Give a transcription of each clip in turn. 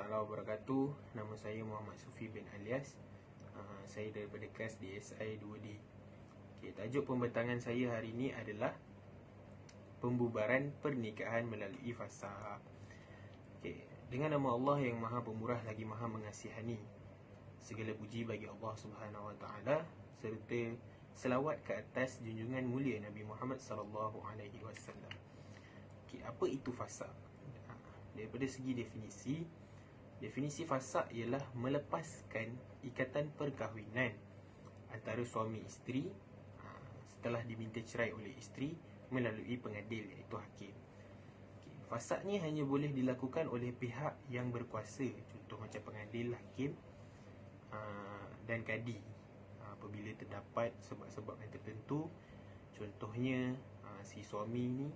warahmatullahi wabarakatuh. Nama saya Muhammad Sufi bin Alias. Saya daripada kelas DSI 2D. Tajuk pembentangan saya hari ini adalah pembubaran pernikahan melalui fasa. Dengan nama Allah yang Maha Pemurah lagi Maha Mengasihani. Segala puji bagi Allah Subhanahu Wa Taala serta selawat ke atas junjungan mulia Nabi Muhammad sallallahu alaihi wasallam. Apa itu fasa? Daripada segi definisi fasa ialah melepaskan ikatan perkahwinan antara suami isteri setelah diminta cerai oleh isteri melalui pengadil iaitu hakim. Fasa ni hanya boleh dilakukan oleh pihak yang berkuasa, contoh macam pengadil, hakim dan kadi apabila terdapat sebab-sebab yang tertentu. Contohnya si suami ni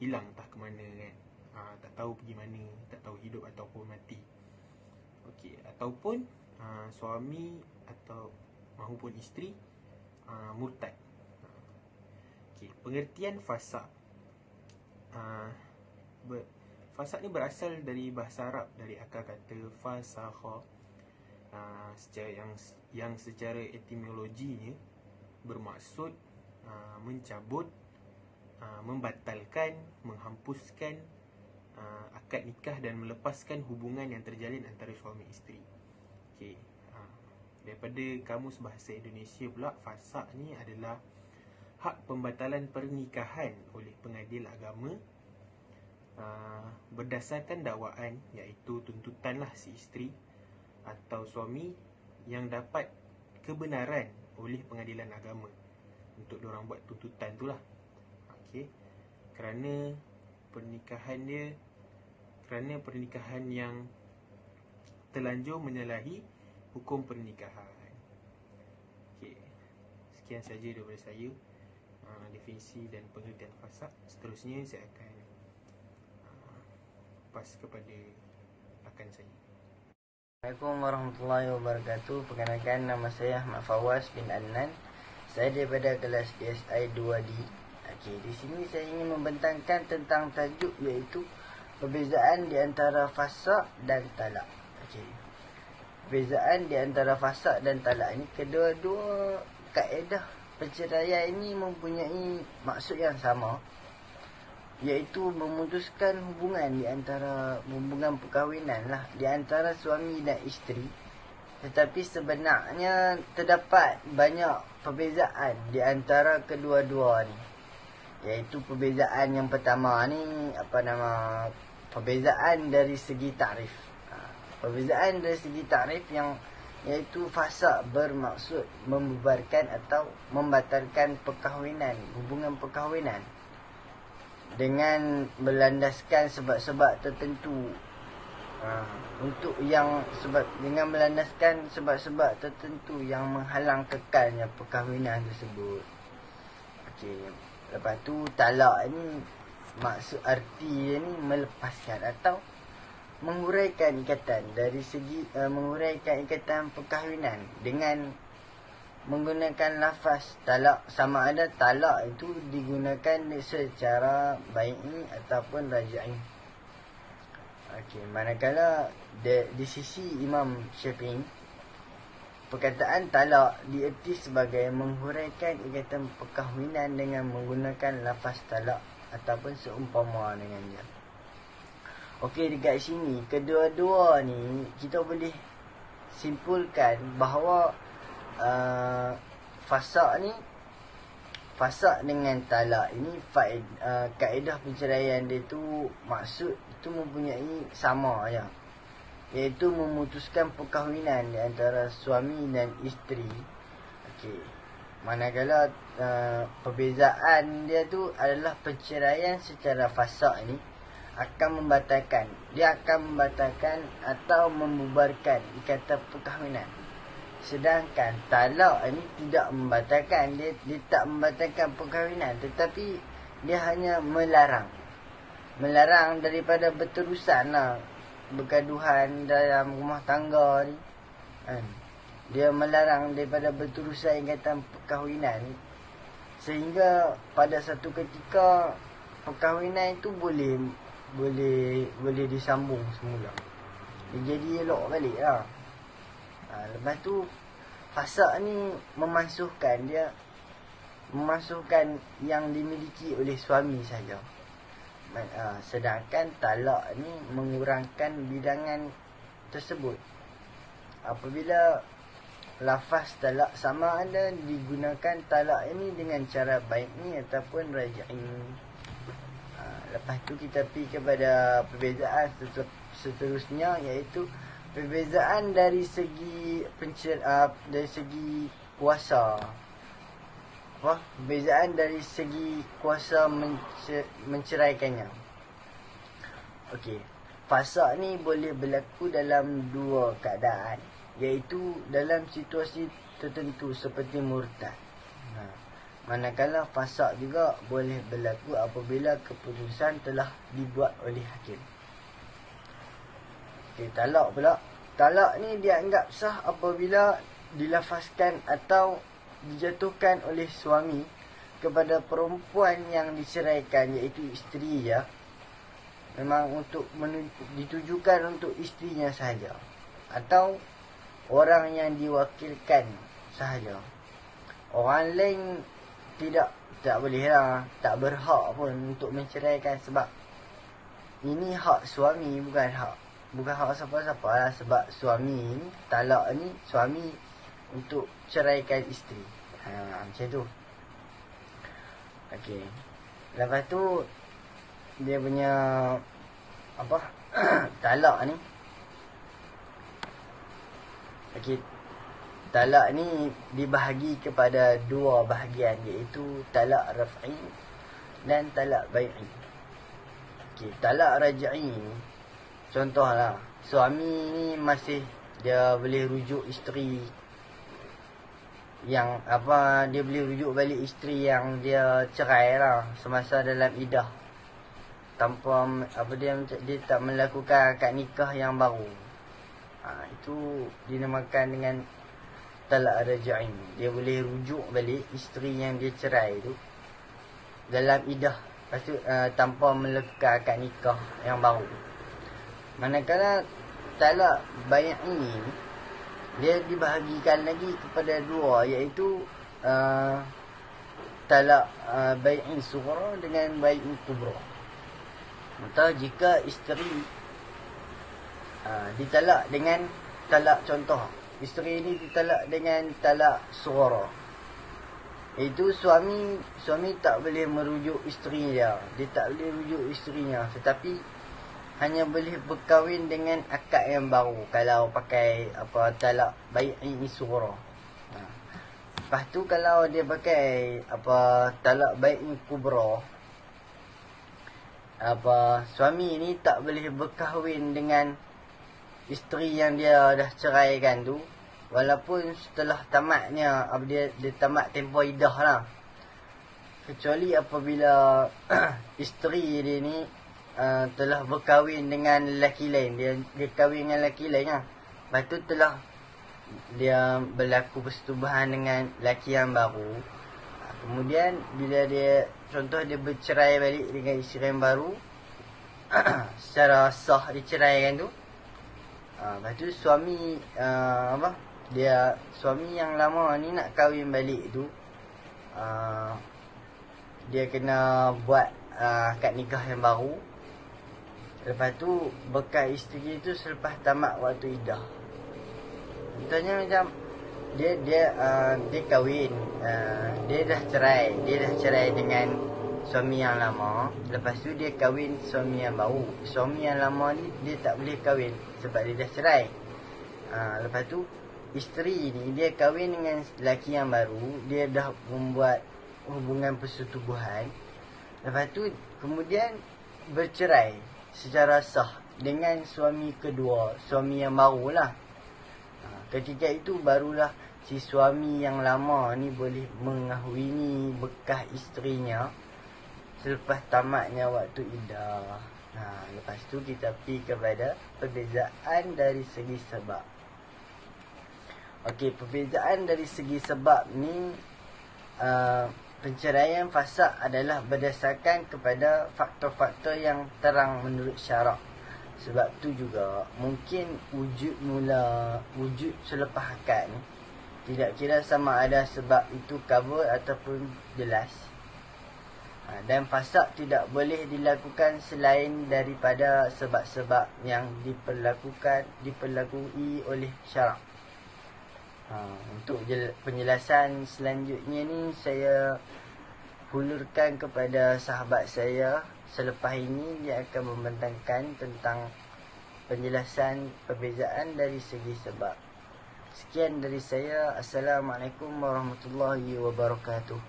hilang entah ke mana kan, tak tahu pergi mana, tak tahu hidup ataupun mati. Ataupun suami atau mahupun isteri murtad. Pengertian fasaq. Fasaq ni berasal dari bahasa Arab, dari akar kata fasakha, yang secara etimologinya bermaksud mencabut, membatalkan, menghapuskan akad nikah dan melepaskan hubungan yang terjalin antara suami isteri. Daripada Kamus Bahasa Indonesia pula, fasaq ni adalah hak pembatalan pernikahan oleh pengadil agama berdasarkan dakwaan, iaitu tuntutanlah si isteri atau suami yang dapat kebenaran oleh pengadilan agama untuk diorang buat tuntutan tu lah. Kerana pernikahan yang terlanjur menyalahi hukum pernikahan. Sekian saja daripada saya, definisi dan pengertian fasaq. Seterusnya saya akan pas kepada rakan saya. Assalamualaikum warahmatullahi wabarakatuh. Perkenalkan, nama saya Ahmad Fawaz bin Adnan. Saya daripada kelas DSI 2D. Di sini saya ingin membentangkan tentang tajuk, iaitu perbezaan di antara fasaq dan talak. Perbezaan di antara fasaq dan talak ini, kedua-dua kaedah perceraian ini mempunyai maksud yang sama, iaitu memutuskan hubungan perkahwinan lah di antara suami dan isteri. Tetapi sebenarnya terdapat banyak perbezaan di antara kedua-dua ni. Iaitu perbezaan yang pertama ni perbezaan dari segi takrif. Perbezaan dari segi takrif yang iaitu fasaq bermaksud membubarkan atau membatalkan perkahwinan, hubungan perkahwinan dengan berlandaskan sebab-sebab tertentu. Dengan berlandaskan sebab-sebab tertentu yang menghalang kekalnya perkahwinan tersebut. Lepas tu talak ni maksud arti dia ni melepaskan atau menguraikan ikatan, dari segi menguraikan ikatan perkahwinan dengan menggunakan lafaz talak. Sama ada talak itu digunakan secara bai'i ataupun raj'i. Manakala di sisi Imam Syafi'i, perkataan talak dierti sebagai menghuraikan ikatan perkahwinan dengan menggunakan lafaz talak ataupun seumpama dengannya. Dekat sini kedua-dua ni kita boleh simpulkan bahawa fasaq dengan talak ini kaedah perceraian dia tu maksud itu mempunyai sama je, iaitu memutuskan perkahwinan di antara suami dan isteri. Manakala perbezaan dia tu adalah perceraian secara fasaq ni akan membatalkan atau membubarkan ikatan perkahwinan. Sedangkan talak ini tidak membatalkan, dia tak membatalkan perkahwinan, tetapi dia hanya melarang daripada berterusan bergaduhan dalam rumah tangga ni. Dia melarang daripada berterusan ikatan perkahwinan, sehingga pada satu ketika perkahwinan itu boleh disambung semula. dia jadi elok balik lah. Lepas tu fasaq ni memasukkan yang dimiliki oleh suami saja. Sedangkan talak ni mengurangkan bidangan tersebut. Apabila lafaz talak sama ada digunakan talak ini dengan cara baikni ataupun raj'i. Lepas tu kita pergi kepada perbezaan seterusnya, iaitu perbezaan dari segi dari segi kuasa. Perbezaan dari segi kuasa menceraikannya. Okey, fasaq ni boleh berlaku dalam dua keadaan, iaitu dalam situasi tertentu seperti murtad. Manakala fasaq juga boleh berlaku apabila keputusan telah dibuat oleh hakim. Okey, talak pula. Talak ni dianggap sah apabila dilafazkan atau dijatuhkan oleh suami kepada perempuan yang diceraikan, iaitu isteri ya. Memang ditujukan untuk isterinya sahaja, atau orang yang diwakilkan sahaja. Orang lain tak boleh lah, tak berhak pun untuk menceraikan, sebab ini hak suami, bukan hak siapa-siapa lah. Sebab suami ni, talak ni suami untuk ceraikan isteri. Macam tu. Okey. Lepas tu dia punya talak ni. Okey. Talak ni dibahagi kepada dua bahagian, iaitu talak raf'i dan talak bai'i. Okey, talak raj'i ni contohlah, suami ni masih dia boleh rujuk isteri yang dia boleh rujuk balik isteri yang dia cerai lah semasa dalam iddah, tanpa dia tak melakukan akad nikah yang baru. Itu dinamakan dengan talak raj'i. Dia boleh rujuk balik isteri yang dia cerai tu dalam iddah, lepas tu tanpa melakukan akad nikah yang baru. Manakala talak bai'i ni, dia dibahagikan lagi kepada dua, iaitu talak bai'i sughra dengan bai'i kubra. Maka jika isteri ditalak dengan talak, contoh isteri ni ditalak dengan talak sughra, iaitu suami tak boleh merujuk isteri dia tak boleh rujuk isterinya, tetapi hanya boleh berkahwin dengan akad yang baru kalau pakai talak bai'i sughra. Lepas tu kalau dia pakai talak bai'i kubra, suami ni tak boleh berkahwin dengan isteri yang dia dah ceraikan tu, walaupun setelah tamatnya dia tamat tempoh iddah lah, kecuali apabila isteri dia ni telah berkahwin dengan lelaki lain. Dia kahwin dengan lelaki lain lah. Lepas tu telah dia berlaku persetubuhan dengan lelaki yang baru. Kemudian bila dia, contoh dia bercerai balik dengan isteri yang baru, secara sah diceraikan tu, lepas tu suami suami yang lama ni nak kahwin balik tu, dia kena buat akad nikah yang baru. Lepas tu bekas isteri tu selepas tamat waktu iddah. Contohnya macam dia kahwin, dia dah cerai dengan suami yang lama. Lepas tu dia kahwin suami yang baru. Suami yang lama ni dia tak boleh kahwin sebab dia dah cerai. Lepas tu isteri ni dia kahwin dengan lelaki yang baru, dia dah membuat hubungan persetubuhan. Lepas tu kemudian bercerai secara sah dengan suami kedua, suami yang baru lah. Ketika itu barulah si suami yang lama ni boleh mengahwini bekas isterinya selepas tamatnya waktu iddah. Lepas tu kita pergi kepada perbezaan dari segi sebab. Okey, perbezaan dari segi sebab ni, penceraian fasaq adalah berdasarkan kepada faktor-faktor yang terang menurut syarak. Sebab tu juga mungkin wujud selepas akad ni tidak kira sama ada sebab itu cover ataupun jelas. Dan fasaq tidak boleh dilakukan selain daripada sebab-sebab yang diperlakui oleh syarak. Untuk penjelasan selanjutnya ni saya hulurkan kepada sahabat saya. Selepas ini dia akan membentangkan tentang penjelasan perbezaan dari segi sebab. Sekian dari saya. Assalamualaikum warahmatullahi wabarakatuh.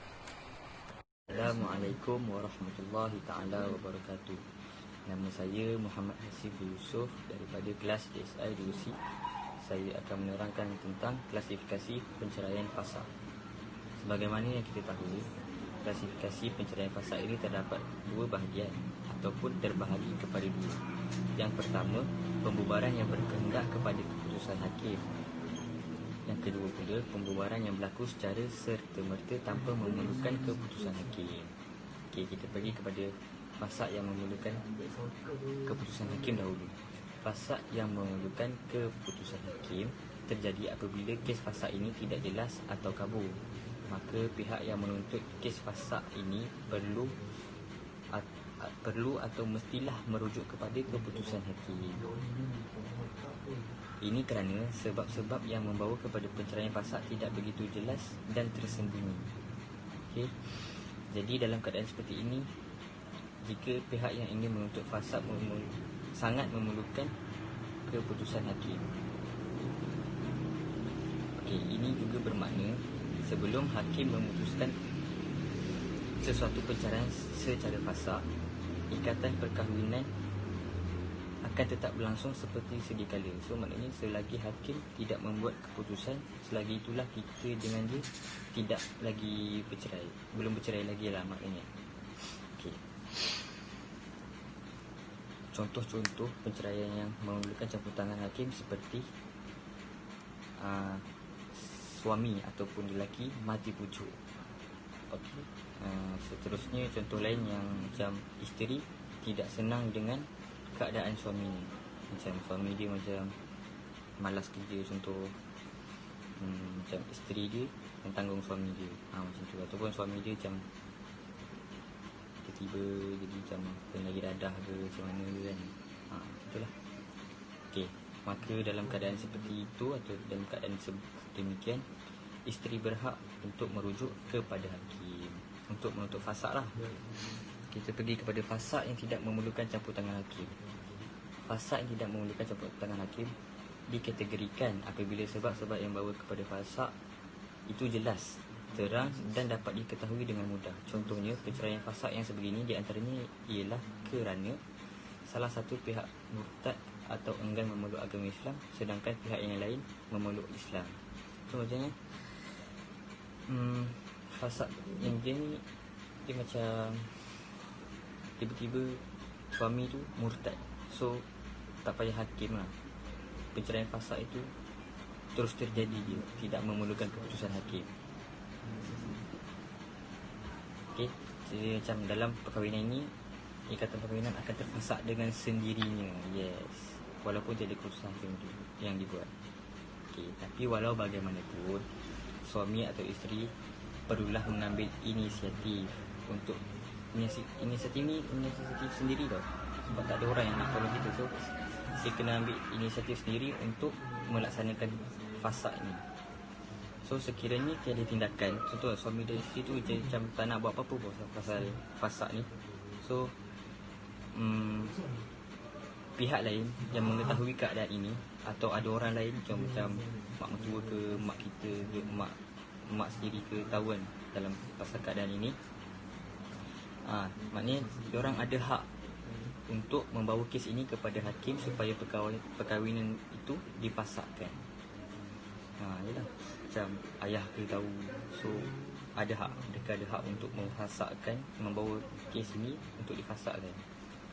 Assalamualaikum warahmatullahi ta'ala wabarakatuh. Nama saya Muhammad Hasib Yusof daripada kelas DSI DUC. Saya akan menerangkan tentang klasifikasi penceraian fasaq. Sebagaimana yang kita tahu, klasifikasi penceraian fasaq ini terdapat dua bahagian ataupun terbahagi kepada dua. Yang pertama, pembubaran yang berkehendak kepada keputusan hakim. Yang kedua pula, pembubaran yang berlaku secara serta-merta tanpa memerlukan keputusan hakim. Okey, kita pergi kepada fasaq yang memerlukan keputusan hakim dahulu. Fasaq yang memerlukan keputusan hakim terjadi apabila kes fasaq ini tidak jelas atau kabur. Maka pihak yang menuntut kes fasaq ini perlu atau mestilah merujuk kepada keputusan hakim. Ini kerana sebab-sebab yang membawa kepada penceraian fasaq tidak begitu jelas dan tersembunyi. Okey. Jadi dalam keadaan seperti ini, jika pihak yang ingin menuntut fasaq sangat memerlukan keputusan hakim. Okey, ini juga bermakna sebelum hakim memutuskan sesuatu perceraian secara fasaq, ikatan perkahwinan akan tetap berlangsung seperti sedia kala. So maknanya selagi hakim tidak membuat keputusan, selagi itulah kita dengan dia tidak lagi bercerai. Belum bercerai lagi lah maknanya. Okey. Contoh-contoh penceraian yang memerlukan campur tangan hakim seperti suami ataupun lelaki mati pucuk. Okey. Seterusnya contoh lain yang macam isteri tidak senang dengan keadaan suaminya. Macam suami dia macam malas kerja contoh. Macam isteri dia mentanggung suami dia. Macam tu. Ataupun suami dia macam tiba-tiba jadi macam lagi dadah ke macam mana ke kan. Itulah. Okey. Maka dalam keadaan seperti itu atau dalam keadaan demikian, isteri berhak untuk merujuk kepada hakim untuk menuntut fasaq lah. Kita pergi kepada fasaq yang tidak memerlukan campur tangan hakim. Fasaq yang tidak memerlukan campur tangan hakim dikategorikan apabila sebab-sebab yang bawa kepada fasaq itu jelas, terang dan dapat diketahui dengan mudah. Contohnya, perceraian fasaq yang sebegini di antaranya ialah kerana salah satu pihak murtad atau enggan memeluk agama Islam, sedangkan pihak yang lain memeluk Islam. So macamnya fasaq yang dia ni, dia macam tiba-tiba suami tu murtad. So tak payah hakim lah, penceraian fasaq itu terus terjadi, dia tidak memerlukan keputusan hakim. Okey, jadi macam dalam perkahwinan ini, ikatan perkahwinan akan terfasaq dengan sendirinya. Yes, walaupun tiada keputusan hakim yang dibuat. Okey, tapi walau bagaimanapun, suami atau isteri perlulah mengambil inisiatif untuk inisiatif ni inisiatif sendiri tau. Sebab tak ada orang yang nak tolong kita. So dia kena ambil inisiatif sendiri untuk melaksanakan fasaq ni. So sekiranya tiada tindakan, contoh suami dan isteri tu macam tak nak buat apa-apa pasal fasaq ni. So pihak lain yang mengetahui keadaan ini, atau ada orang lain macam mak mertua ke mak kita ke mak sendiri ke tahu kan dalam pasal keadaan ini, maknanya diorang ada hak untuk membawa kes ini kepada hakim supaya perkahwinan itu difasakkan. Yalah, macam ayah ke tahu, so ada hak, mereka ada hak untuk memfasakkan, membawa kes ini untuk difasakkan.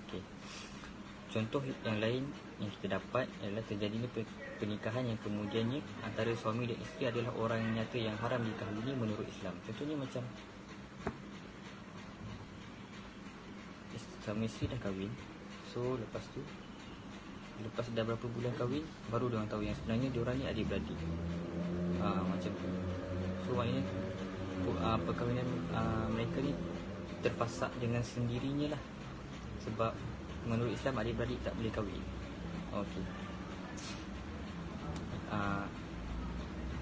Okey. Contoh yang lain yang kita dapat adalah terjadinya pernikahan yang kemudiannya antara suami dan isteri adalah orang nyata yang haram dikahwini menurut Islam. Contohnya macam suami isteri dah kahwin, so lepas tu lepas dah berapa bulan kahwin, baru diorang tahu yang sebenarnya diorang ni adik-beradik. Macam tu. So maknanya perkahwinan mereka ni terfasak dengan sendirinya lah. Sebab menurut Islam adik-beradik tak boleh kahwin. Okey.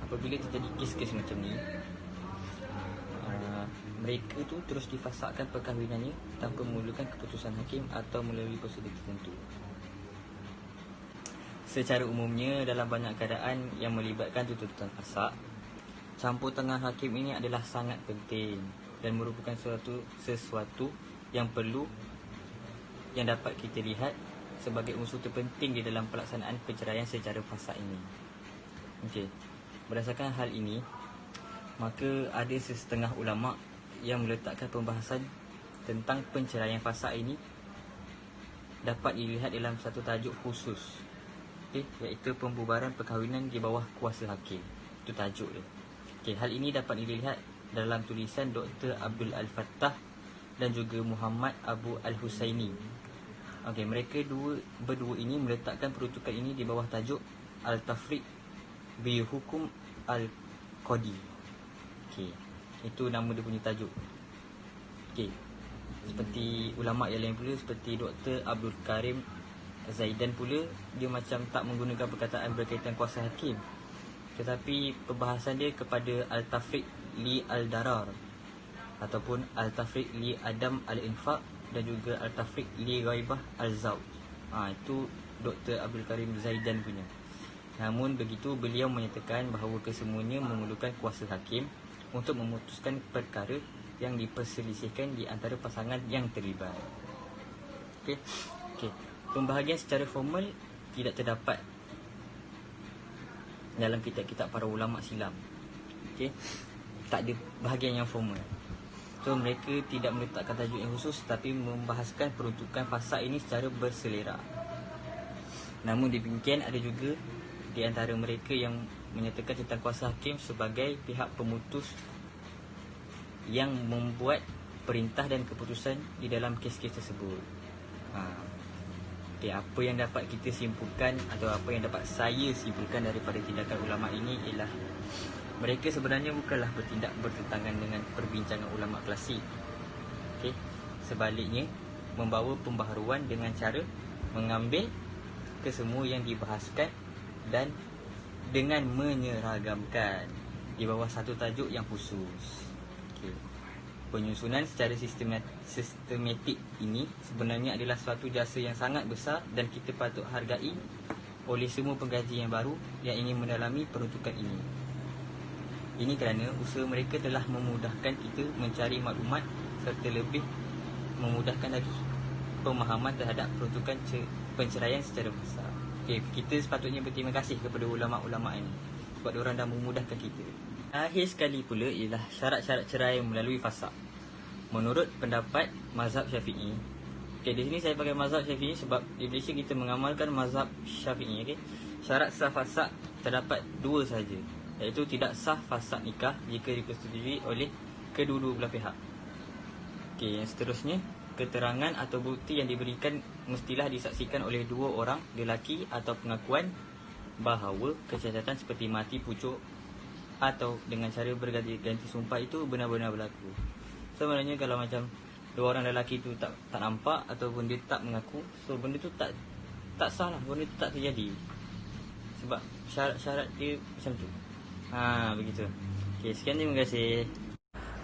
Apabila terjadi kes-kes macam ni, mereka tu terus difasakkan perkahwinannya tanpa memerlukan keputusan hakim atau melalui prosedur tertentu. Secara umumnya dalam banyak keadaan yang melibatkan tuntutan fasak, campur tangan hakim ini adalah sangat penting dan merupakan sesuatu yang perlu, yang dapat kita lihat sebagai unsur terpenting di dalam pelaksanaan perceraian secara fasak ini. Okey. Berdasarkan hal ini, maka ada setengah ulama yang meletakkan pembahasan tentang perceraian fasak ini dapat dilihat dalam satu tajuk khusus, iaitu pembubaran perkahwinan di bawah kuasa hakim. Itu tajuk dia. Okey, hal ini dapat dilihat dalam tulisan Dr. Abdul Al-Fattah dan juga Muhammad Abu Al-Husaini. Okey, mereka berdua ini meletakkan peruntukan ini di bawah tajuk Al-Tafriq bi Hukum Al-Qadi. Okey, itu nama dia punya tajuk. Okey, seperti ulama yang lain pula, seperti Dr. Abdul Karim Zaidan pula, dia macam tak menggunakan perkataan berkaitan kuasa hakim, tetapi perbahasan dia kepada Al-Tafriq li Al-Darar ataupun Al-Tafriq li Adam Al-Infaq dan juga Al-Tafriq li Ghaibah Al-Zawj. Itu Dr. Abdul Karim Zaidan punya. Namun begitu, beliau menyatakan bahawa kesemuanya memerlukan kuasa hakim untuk memutuskan perkara yang diperselisihkan di antara pasangan yang terlibat. Okey. Pembahagian secara formal tidak terdapat dalam kitab-kitab para ulama silam. Okey. Tak ada bahagian yang formal. So mereka tidak meletakkan tajuk yang khusus, tapi membahaskan peruntukan fasak ini secara berselera. Namun demikian, ada juga di antara mereka yang menyatakan tentang kuasa hakim sebagai pihak pemutus yang membuat perintah dan keputusan di dalam kes-kes tersebut. Okay, apa yang dapat kita simpulkan atau apa yang dapat saya simpulkan daripada tindakan ulama ini ialah mereka sebenarnya bukanlah bertindak bertentangan dengan perbincangan ulama klasik. Okay. Sebaliknya, membawa pembaharuan dengan cara mengambil kesemua yang dibahaskan dan dengan menyeragamkan di bawah satu tajuk yang khusus. Okay. Penyusunan secara sistematik ini sebenarnya adalah suatu jasa yang sangat besar dan kita patut hargai oleh semua pengkaji yang baru yang ingin mendalami peruntukan ini. Ini kerana usaha mereka telah memudahkan kita mencari maklumat serta lebih memudahkan lagi pemahaman terhadap peruntukan penceraian secara besar. Okay, kita sepatutnya berterima kasih kepada ulama-ulama ini sebab diorang dah memudahkan kita. Akhir sekali pula ialah syarat-syarat cerai melalui fasak. Menurut pendapat mazhab Syafi'i. Okay, di sini saya pakai mazhab Syafi'i sebab di Malaysia kita mengamalkan mazhab Syafi'i. Okay. Syarat sah fasak terdapat dua sahaja, iaitu tidak sah fasak nikah jika dipersetujui oleh kedua-dua belah pihak. Okay, yang seterusnya, keterangan atau bukti yang diberikan mestilah disaksikan oleh dua orang lelaki atau pengakuan bahawa kecacatan seperti mati, pucuk atau dengan cara berganti-ganti sumpah itu benar-benar berlaku. Sebenarnya kalau macam dua orang lelaki tu tak nampak ataupun dia tak mengaku, so benda tu tak sah lah, benda tu tak terjadi. Sebab syarat-syarat dia macam tu. Begitu. Okay, sekian, terima kasih.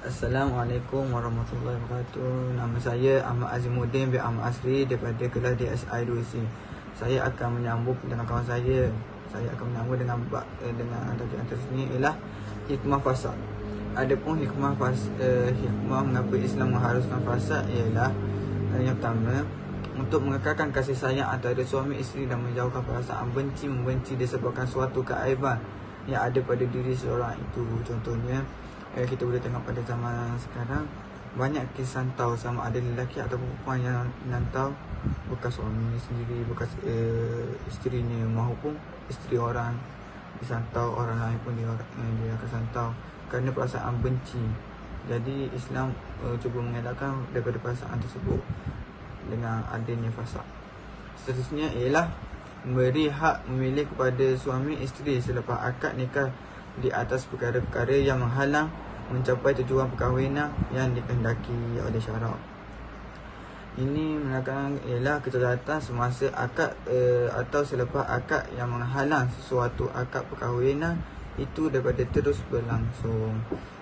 Assalamualaikum warahmatullahi wabarakatuh. Nama saya Ahmad Azimuddin bin Ahmad Asri daripada kelas DSI 2C. Saya akan menyambung dengan kawan saya. Saya akan menyambung dengan tajuk yang tersini ialah hikmah fasak. Adapun hikmah mengapa Islam mengharuskan fasak ialah yang pertama, untuk mengekalkan kasih sayang antara suami isteri dan menjauhkan perasaan benci-membenci disebabkan suatu keaiban yang ada pada diri seorang itu. Contohnya, kita boleh tengok pada zaman sekarang banyak kes santau, sama ada lelaki atau perempuan yang nantau bekas suami sendiri, bekas isterinya, maupun isteri orang disantau, orang lain pun dia akan santau kerana perasaan benci. Jadi Islam cuba mengelakkan daripada perasaan tersebut dengan adanya fasak. Seterusnya ialah memberi hak memilih kepada suami isteri selepas akad nikah di atas perkara-perkara yang menghalang mencapai tujuan perkahwinan yang dikehendaki oleh syarak. Ini menerangkan ialah kecacatan semasa akad atau selepas akad yang menghalang sesuatu akad perkahwinan itu daripada terus berlangsung.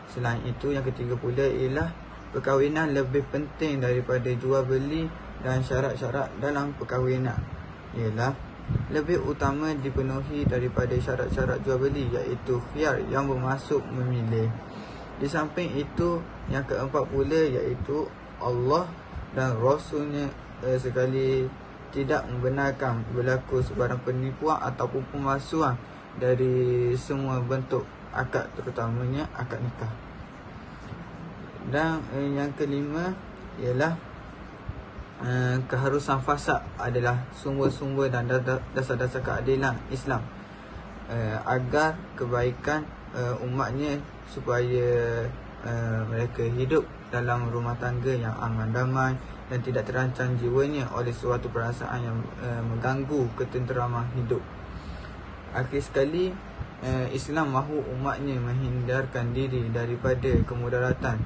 Selain itu, yang ketiga pula ialah perkahwinan lebih penting daripada jual beli dan syarat-syarat dalam perkahwinan ialah lebih utama dipenuhi daripada syarat-syarat jual beli, iaitu khiyar yang bermaksud memilih. Di samping itu, yang keempat pula iaitu Allah dan Rasulnya sekali tidak membenarkan berlaku sebarang penipuan ataupun pemalsuan dari semua bentuk akad, terutamanya akad nikah. Dan yang kelima ialah keharusan fasad adalah sumber-sumber dan dasar-dasar keadilan Islam agar kebaikan umatnya, supaya mereka hidup dalam rumah tangga yang aman damai dan tidak terancam jiwanya oleh suatu perasaan yang mengganggu ketenteraman hidup. Akhir sekali, Islam mahu umatnya menghindarkan diri daripada kemudaratan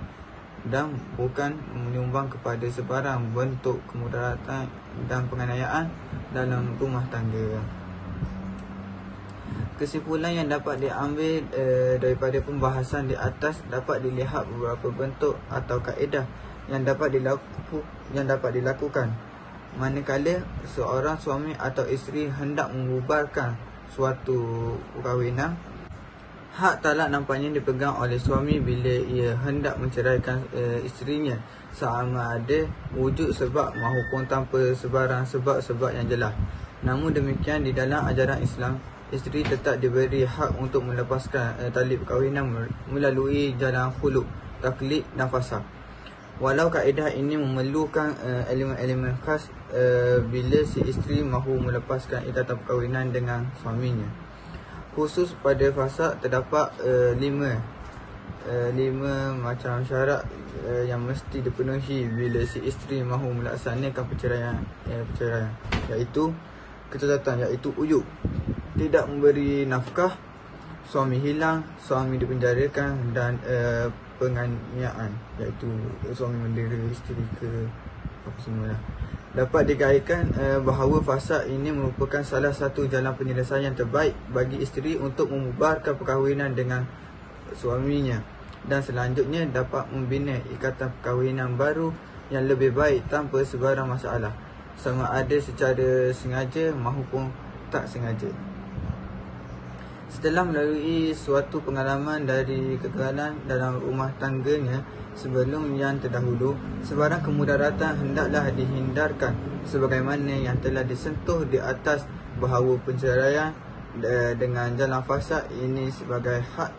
dan bukan menyumbang kepada sebarang bentuk kemudaratan dan penganiayaan dalam rumah tangga. Kesimpulan yang dapat diambil daripada pembahasan di atas dapat dilihat beberapa bentuk atau kaedah yang dapat dilakukan manakala seorang suami atau isteri hendak membubarkan suatu perkahwinan. Hak talak nampaknya dipegang oleh suami bila ia hendak menceraikan isterinya, sama ada wujud sebab maupun tanpa sebarang sebab-sebab yang jelas. Namun demikian, di dalam ajaran Islam, isteri tetap diberi hak untuk melepaskan tali perkahwinan melalui jalan khuluk, taklid dan fasakh. Walau kaedah ini memerlukan elemen-elemen khas bila si isteri mahu melepaskan ikatan perkahwinan dengan suaminya. Khusus pada fasakh terdapat lima macam syarat yang mesti dipenuhi bila si isteri mahu melaksanakan perceraian, iaitu kecacatan, iaitu uyub, tidak memberi nafkah, suami hilang, suami dipenjarakan, dan penganiayaan, iaitu suami mendera isteri ke apa semualah. Dapat dikaitkan bahawa fasakh ini merupakan salah satu jalan penyelesaian terbaik bagi isteri untuk membubarkan perkahwinan dengan suaminya, dan selanjutnya dapat membina ikatan perkahwinan baru yang lebih baik tanpa sebarang masalah, sama ada secara sengaja maupun tak sengaja. Setelah melalui suatu pengalaman dari kegagalan dalam rumah tangganya sebelum yang terdahulu, sebarang kemudaratan hendaklah dihindarkan sebagaimana yang telah disentuh di atas, bahawa penceraian dengan jalan fasakh ini sebagai hak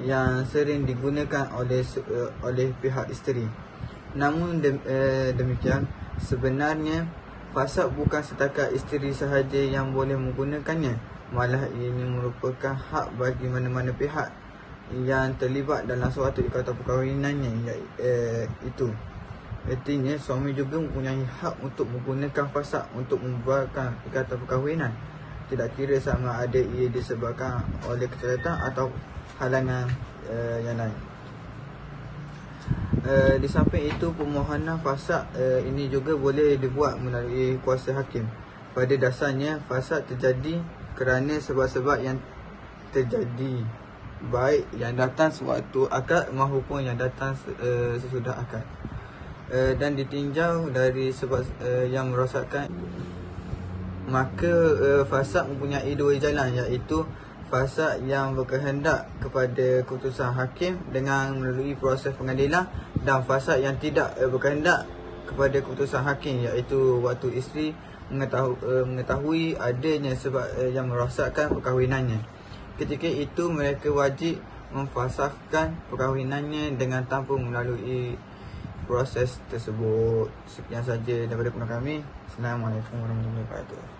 yang sering digunakan oleh pihak isteri. Namun demikian, sebenarnya fasakh bukan setakat isteri sahaja yang boleh menggunakannya, malah ini merupakan hak bagi mana-mana pihak yang terlibat dalam suatu ikatan perkahwinannya, itu. Artinya suami juga mempunyai hak untuk menggunakan fasakh untuk membubarkan ikatan perkahwinan, tidak kira sama ada ia disebabkan oleh kecacatan atau halangan yang lain. Di samping itu, permohonan fasakh ini juga boleh dibuat melalui kuasa hakim. Pada dasarnya, fasakh terjadi kerana sebab-sebab yang terjadi, baik yang datang sewaktu akad maupun yang datang sesudah akad, dan ditinjau dari sebab yang merosakkan. Maka fasakh mempunyai dua jalan, iaitu fasakh yang berkehendak kepada keputusan hakim dengan melalui proses pengadilan, dan fasakh yang tidak berkehendak kepada keputusan hakim, iaitu waktu isteri mengetahui adanya sebab yang merosakkan perkahwinannya. Ketika itu mereka wajib memfasahkan perkahwinannya dengan tanpa melalui proses tersebut. Sekian saja daripada pendengar kami. Assalamualaikum warahmatullahi wabarakatuh.